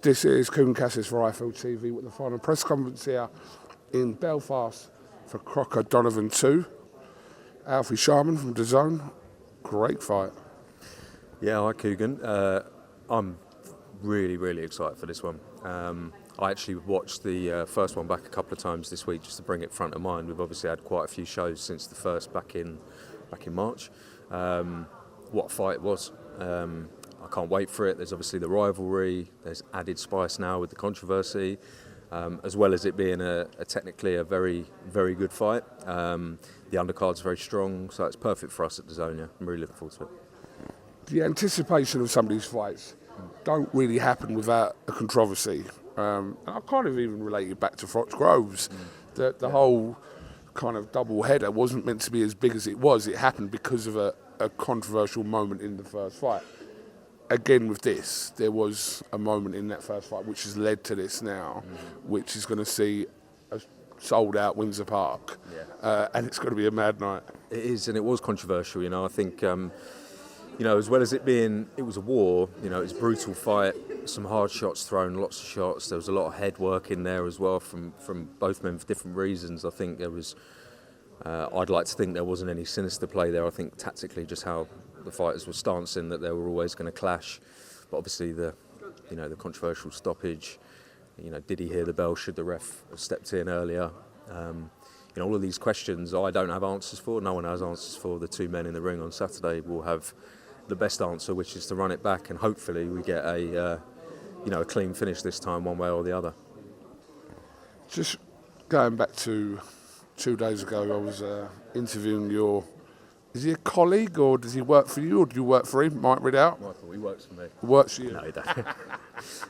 This is Kuhn Cassis for IFLTV with the final press conference here in Belfast for Crocker Donovan 2. Alfie Sharman from DAZN. Great fight. Yeah, hi Coogan. I'm really excited for this one. I actually watched the first one back a couple of times this week just to bring it front of mind. We've obviously had quite a few shows since the first back in March. What a fight it was. I can't wait for it. There's obviously the rivalry. There's added spice now with the controversy, as well as it being technically a very good fight. The undercard's very strong, so it's perfect for us at DAZN. Yeah. I'm really looking forward to it. The anticipation of some of these fights don't really happen without a controversy. And I kind of even relate it back to FROCH Groves. The whole kind of double header wasn't meant to be as big as it was. It happened because of a controversial moment in the first fight. Again, with this, there was a moment in that first fight which has led to this now, which is going to see a sold-out Windsor Park, and it's going to be a mad night. It is, and it was controversial. I think, as well as it was a war. It was a brutal fight. Some hard shots thrown, lots of shots. There was a lot of head work in there as well from both men for different reasons. I think there was. I'd like to think there wasn't any sinister play there. I think tactically, just how the fighters were stancing, that they were always going to clash. But obviously the controversial stoppage. Did he hear the bell? Should the ref have stepped in earlier? All of these questions I don't have answers for. No one has answers for. The two men in the ring on Saturday will have the best answer, which is to run it back, and hopefully we get a clean finish this time, one way or the other. Just going back to 2 days ago, I was interviewing is he a colleague, or does he work for you, or do you work for him, Mike Ridout? Michael, he works for me. He works for you? No, he doesn't.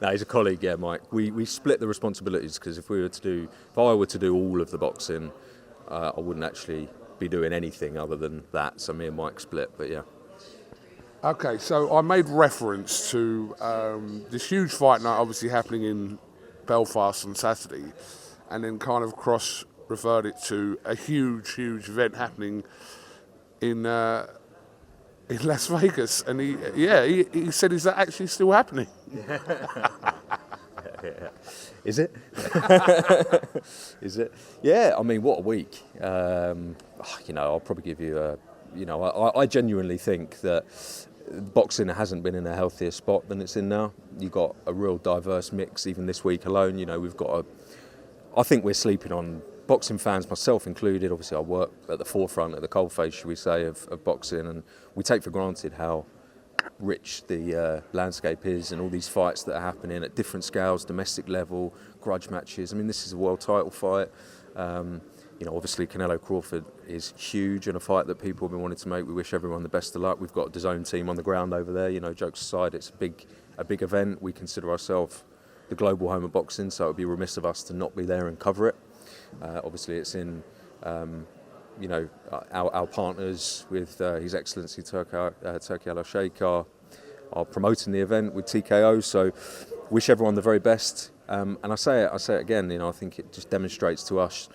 No, he's a colleague, yeah, Mike. We split the responsibilities, because if I were to do all of the boxing, I wouldn't actually be doing anything other than that, so me and Mike split, but yeah. Okay, so I made reference to this huge fight night obviously happening in Belfast on Saturday, and then kind of referred it to a huge event happening in Las Vegas, and he said, "Is that actually still happening?" Is it? Is it? Yeah. I mean, what a week. I'll probably give you I genuinely think that boxing hasn't been in a healthier spot than it's in now. You've got a real diverse mix, even this week alone. I think we're sleeping on boxing fans, myself included. Obviously, I work at the forefront, at the coalface, should we say, of boxing, and we take for granted how rich the landscape is, and all these fights that are happening at different scales, domestic level, grudge matches. I mean, this is a world title fight. Obviously Canelo Crawford is huge, and a fight that people have been wanting to make. We wish everyone the best of luck. We've got a DAZN team on the ground over there. Jokes aside, it's a big event. We consider ourselves the global home of boxing, so it would be remiss of us to not be there and cover it. Obviously, it's in our partners with His Excellency Turki Al-Sheikh are promoting the event with TKO. So, wish everyone the very best. And I say it again. I think it just demonstrates to us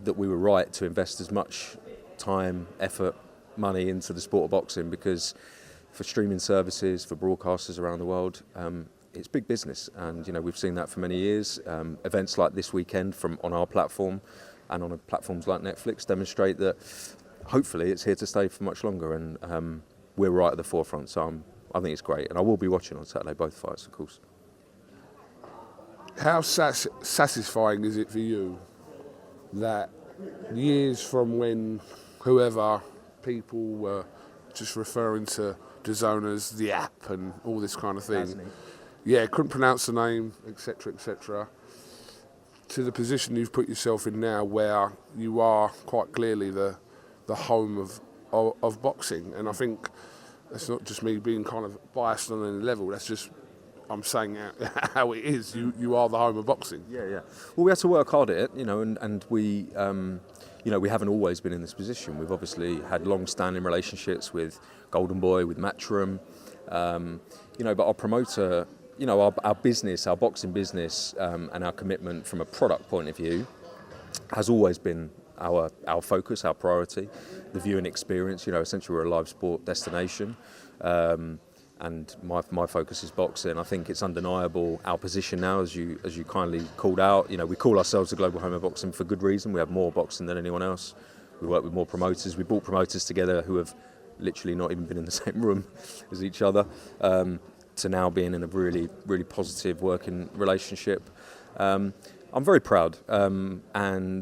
that we were right to invest as much time, effort, money into the sport of boxing, because for streaming services, for broadcasters around the world, it's big business, and we've seen that for many years. Events like this weekend on our platform and on platforms like Netflix demonstrate that hopefully it's here to stay for much longer, and we're right at the forefront, so I think it's great, and I will be watching on Saturday both fights, of course. How satisfying is it for you that years from when whoever people were just referring to DAZN as the app and all this kind of thing, couldn't pronounce the name, etc., to the position you've put yourself in now, where you are quite clearly the home of boxing? And I think that's not just me being kind of biased on any level, that's just, I'm saying how it is. You are the home of boxing. Yeah. Well, we have to work hard at it, and we, we haven't always been in this position. We've obviously had long-standing relationships with Golden Boy, with Matchroom, but our promoter, our business, our boxing business, and our commitment from a product point of view has always been our focus, our priority. The viewing experience, essentially we're a live sport destination. and my focus is boxing. I think it's undeniable our position now, as you kindly called out. You know, we call ourselves the global home of boxing for good reason. We have more boxing than anyone else. We work with more promoters. We brought promoters together who have literally not even been in the same room as each other, to now being in a really, really positive working relationship. I'm very proud, and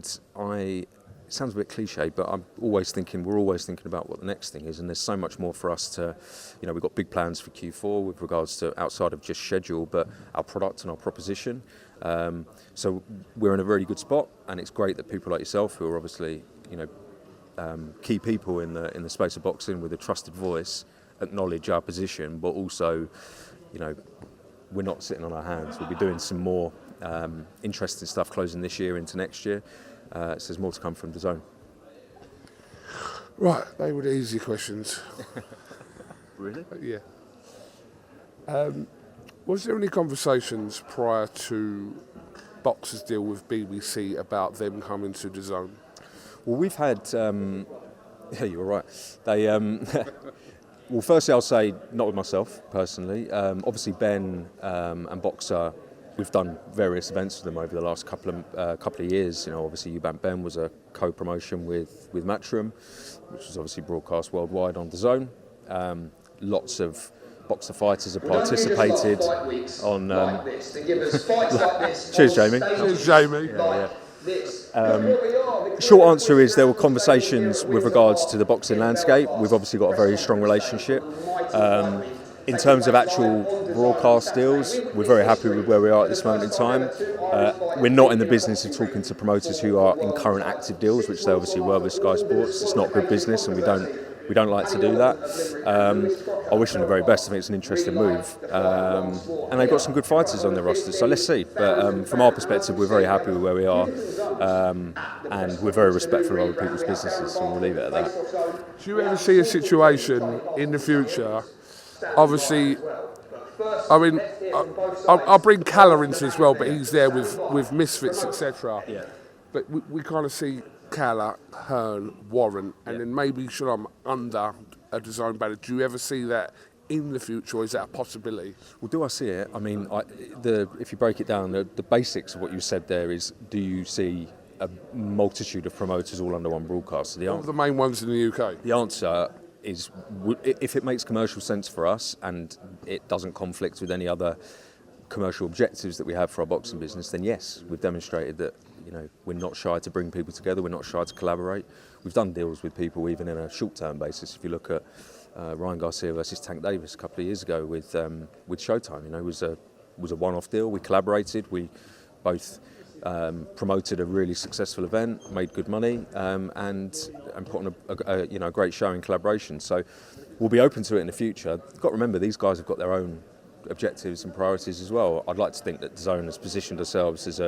it sounds a bit cliche, but we're always thinking about what the next thing is, and there's so much more for us to, you know, we've got big plans for Q4 with regards to outside of just schedule, but our product and our proposition. So we're in a really good spot, and it's great that people like yourself, who are obviously, you know, key people in the space of boxing with a trusted voice, acknowledge our position, but also, you know, we're not sitting on our hands. We'll be doing some more interesting stuff closing this year into next year. So there's more to come from DAZN. Right, they were the easy questions. Really? Yeah. Was there any conversations prior to Boxer's deal with BBC about them coming to DAZN? Well, we've had. Yeah, you were right. They. Well, firstly, I'll say not with myself personally. Obviously, Ben and Boxer, we've done various events with them over the last couple of years. You know, obviously, Eubank Ben was a co-promotion with Matchroom, which was obviously broadcast worldwide on DAZN. Lots of Boxer fighters have participated on. Cheers, Jamie. Cheers, Jamie. Yeah. Short answer is there were conversations with regards to the boxing landscape. We've obviously got a very strong relationship. In terms of actual broadcast deals, we're very happy with where we are at this moment in time. We're not in the business of talking to promoters who are in current active deals, which they obviously were with Sky Sports. It's not good business, and we don't like to do that. I wish them the very best. I think it's an interesting move, and they've got some good fighters on their roster. So let's see. But from our perspective, we're very happy with where we are, and we're very respectful of other people's businesses. So we'll leave it at that. Do you ever see a situation in the future? Obviously, I mean, I'll bring Calla into as well, but he's there with Misfits, etc. Yeah. But we kind of see Calla, Hearn, Warren, and then maybe Shalom under a DAZN banner. Do you ever see that in the future, or is that a possibility? Well, do I see it? I mean, if you break it down, the basics of what you said there is, do you see a multitude of promoters all under one broadcaster? One of the main ones in the UK. The answer is, if it makes commercial sense for us and it doesn't conflict with any other commercial objectives that we have for our boxing business, then yes, we've demonstrated that, you know, we're not shy to bring people together, we're not shy to collaborate. We've done deals with people even in a short-term basis. If you look at Ryan Garcia versus Tank Davis a couple of years ago with Showtime, you know, it was a one-off deal. We collaborated, we both promoted a really successful event, made good money, and put on a great show in collaboration. So we'll be open to it in the future. You've got to remember, these guys have got their own objectives and priorities as well. I'd like to think that DAZN has positioned ourselves as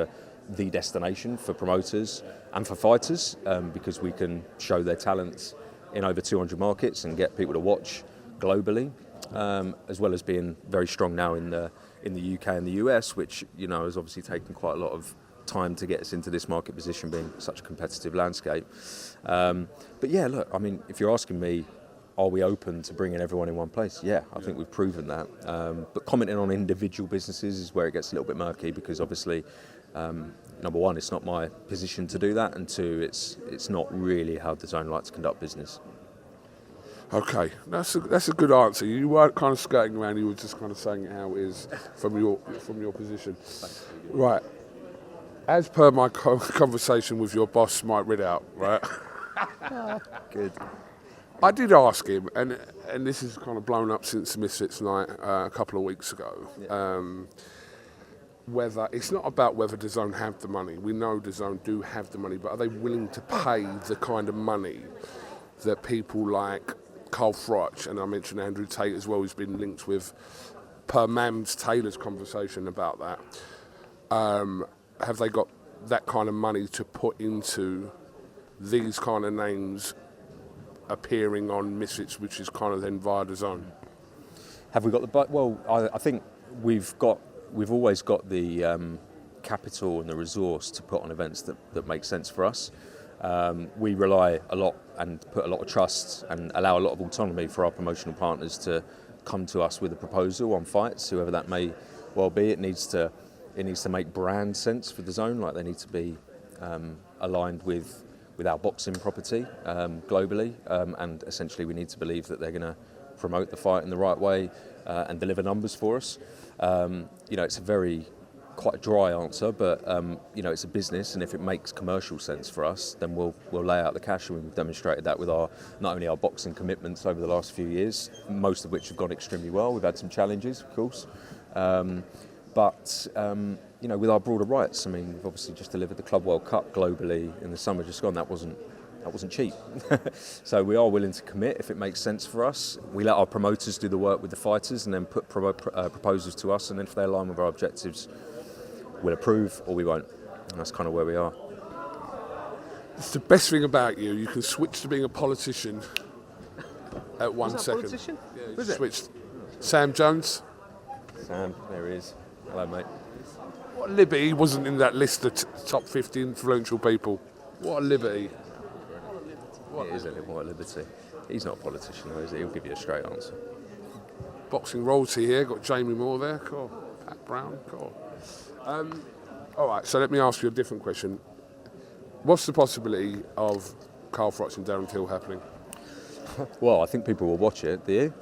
the destination for promoters and for fighters, because we can show their talents in over 200 markets and get people to watch globally, as well as being very strong now in the UK and the US, which, you know, has obviously taken quite a lot of time to get us into this market position, being such a competitive landscape. But yeah, look, I mean, if you're asking me, are we open to bringing everyone in one place? Yeah, I think we've proven that. But commenting on individual businesses is where it gets a little bit murky, because obviously, number one, it's not my position to do that, and two, it's not really how DAZN like to conduct business. Okay, that's a good answer. You weren't kind of skirting around. You were just kind of saying how it is from your position. Right. As per my conversation with your boss, Mike Ridout, right? Good. I did ask him, and this has kind of blown up since the Misfits night a couple of weeks ago. Yeah. Whether it's not about whether DAZN have the money. We know DAZN do have the money, but are they willing to pay the kind of money that people like Carl Froch, and I mentioned Andrew Tate as well, who's been linked with per Mams Taylor's conversation about that. Have they got that kind of money to put into these kind of names appearing on Misfits, which is kind of then via DAZN? Have we got the well? I think we've always got the capital and the resource to put on events that make sense for us. We rely a lot and put a lot of trust and allow a lot of autonomy for our promotional partners to come to us with a proposal on fights, whoever that may well be. It needs to make brand sense for DAZN. Like, they need to be aligned with our boxing property globally, and essentially we need to believe that they're going to promote the fight in the right way and deliver numbers for us. It's a quite a dry answer, but it's a business, and if it makes commercial sense for us, then we'll lay out the cash, and we've demonstrated that with not only our boxing commitments over the last few years, most of which have gone extremely well. We've had some challenges, of course, but with our broader rights, I mean, we've obviously just delivered the Club World Cup globally in the summer just gone. That wasn't cheap. So we are willing to commit if it makes sense for us. We let our promoters do the work with the fighters and then put proposals to us, and then if they align with our objectives, we'll approve or we won't. And that's kind of where we are. It's the best thing about you. You can switch to being a politician at 1 second. Politician? Yeah, you switched. Sam Jones. Sam, there he is. Hello, mate. What a liberty. He wasn't in that list of top 50 influential people. What a liberty. It is a liberty. He's not a politician, though, is he? He'll give you a straight answer. Boxing royalty here. Got Jamie Moore there. Cool. Pat Brown. Cool. All right, so let me ask you a different question. What's the possibility of Carl Froch and Darren Till happening? Well, I think people will watch it, do you?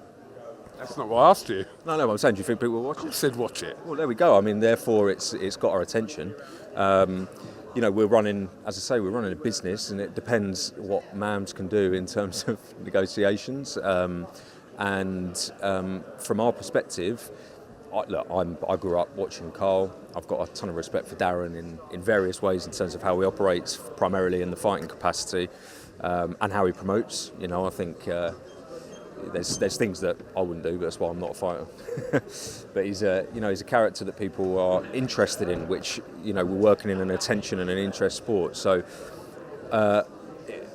That's not what I asked you. No, I'm saying, do you think people will watch it? I said watch it. Well, there we go. I mean, therefore, it's got our attention. We're running a business, and it depends what MAMS can do in terms of negotiations. From our perspective, I grew up watching Carl. I've got a ton of respect for Darren in various ways in terms of how he operates, primarily in the fighting capacity, and how he promotes. I think there's things that I wouldn't do, but that's why I'm not a fighter. But he's a character that people are interested in, which we're working in an attention and an interest sport. So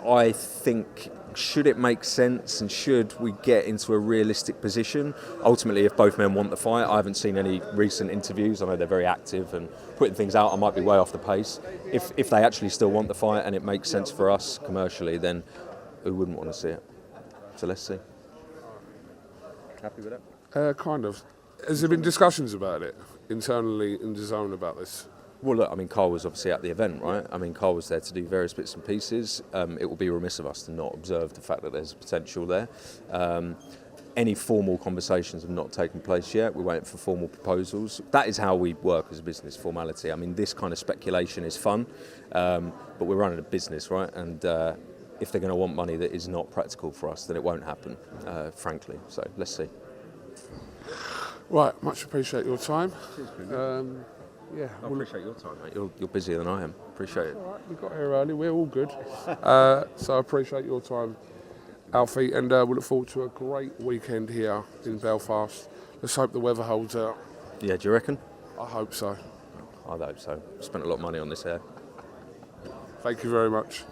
I think, should it make sense and should we get into a realistic position, ultimately if both men want the fight, I haven't seen any recent interviews, I know they're very active and putting things out, I might be way off the pace. If they actually still want the fight and it makes sense for us commercially, then who wouldn't want to see it? So let's see. Happy with that? Kind of. Has there been discussions about it internally in DAZN about this? Well, look, I mean, Carl was obviously at the event, right? I mean, Carl was there to do various bits and pieces. It will be remiss of us to not observe the fact that there's potential there. Any formal conversations have not taken place yet. We're waiting for formal proposals. That is how we work as a business, formality. I mean, this kind of speculation is fun, but we're running a business, right? And if they're going to want money that is not practical for us, then it won't happen, frankly. So let's see. Right, much appreciate your time. Cheers, yeah, I appreciate your time, mate. You're busier than I am. Appreciate it. All right, we got here early. We're all good. So I appreciate your time, Alfie, and we look forward to a great weekend here in Belfast. Let's hope the weather holds out. Yeah, do you reckon? I hope so. I hope so. Spent a lot of money on this hair. Thank you very much.